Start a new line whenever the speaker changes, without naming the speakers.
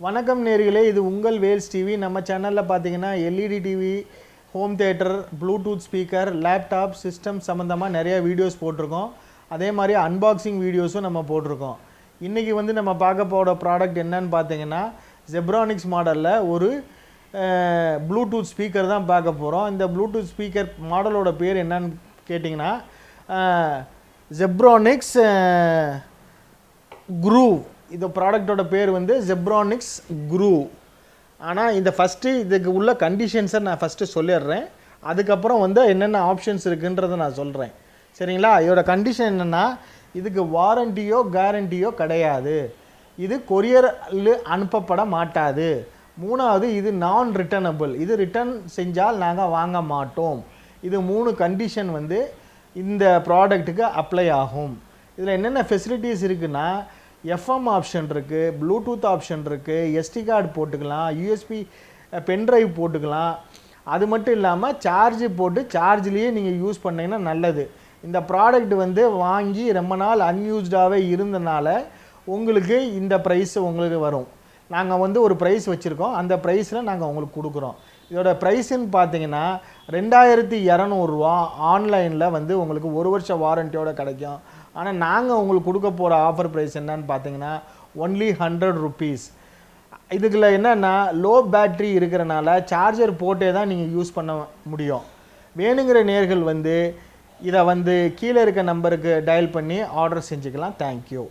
வணக்கம் நேயர்களே, இது உங்கள் வேல்ஸ் டிவி. நம்ம சேனலில் பார்த்தீங்கன்னா LED TV, home theatre, Bluetooth speaker, laptop system சம்மந்தமாக நிறைய வீடியோஸ் போட்டிருக்கோம். அதே மாதிரி அன்பாக்சிங் வீடியோஸும் நம்ம போட்டிருக்கோம். இன்றைக்கி நம்ம பார்க்க போகிற ப்ராடக்ட் என்னன்னு பார்த்தீங்கன்னா ஜெப்ரானிக்ஸ் மாடலில் ஒரு ப்ளூடூத் ஸ்பீக்கர் தான் பார்க்க போகிறோம். இந்த ப்ளூடூத் ஸ்பீக்கர் மாடலோட பேர் என்னன்னு கேட்டிங்கன்னா ஜெப்ரானிக்ஸ் குரூவ். இந்த ப்ராடக்டோட பேர் ஜெப்ரானிக்ஸ் குரூவ். ஆனால் இந்த ஃபஸ்ட்டு இதுக்கு உள்ள கண்டிஷன்ஸை நான் ஃபஸ்ட்டு சொல்லிடுறேன். அதுக்கப்புறம் என்னென்ன ஆப்ஷன்ஸ் இருக்குன்றதை நான் சொல்கிறேன். சரிங்களா? இதோட கண்டிஷன் என்னென்னா, இதுக்கு வாரண்டியோ கேரண்டியோ கிடையாது. இது கொரியரில் அனுப்பப்பட மாட்டாது. மூணாவது, இது நான் ரிட்டர்னபிள். இது ரிட்டர்ன் செஞ்சால் நாங்கள் வாங்க மாட்டோம். இது 3 கண்டிஷன் இந்த ப்ராடக்ட்டுக்கு அப்ளை ஆகும். இதில் என்னென்ன ஃபெசிலிட்டிஸ் இருக்குன்னா, எஃப்எம் ஆப்ஷன் இருக்குது, ப்ளூடூத் ஆப்ஷன் இருக்குது, எஸ்டி கார்டு போட்டுக்கலாம், யூஎஸ்பி பென்ட்ரைவ் போட்டுக்கலாம். அது மட்டும் இல்லாமல் சார்ஜ் போட்டு சார்ஜ்லேயே நீங்கள் யூஸ் பண்ணிங்கன்னா நல்லது. இந்த ப்ராடக்ட் வாங்கி ரொம்ப நாள் அன்யூஸ்டாகவே இருந்தனால உங்களுக்கு இந்த ப்ரைஸ் உங்களுக்கு வரும். நாங்கள் ஒரு ப்ரைஸ் வச்சுருக்கோம். அந்த ப்ரைஸில் நாங்கள் உங்களுக்கு கொடுக்குறோம். இதோட ப்ரைஸுன்னு பார்த்தீங்கன்னா 2200 ரூபா. ஆன்லைனில் உங்களுக்கு 1 வருஷம் வாரண்டியோடு கிடைக்கும். ஆனால் நாங்கள் உங்களுக்கு கொடுக்க போகிற ஆஃபர் ப்ரைஸ் என்னன்னு பார்த்தீங்கன்னா ஒன்லி 100 ருபீஸ். இதுக்குள்ள என்னென்னா, லோ பேட்ரி இருக்கிறனால சார்ஜர் போட்டே தான் நீங்கள் யூஸ் பண்ண முடியும். வேணுங்கிற நேர்கள் இதை கீழே இருக்க நம்பருக்கு டயல் பண்ணி ஆர்டர் செஞ்சுக்கலாம். தேங்க்யூ.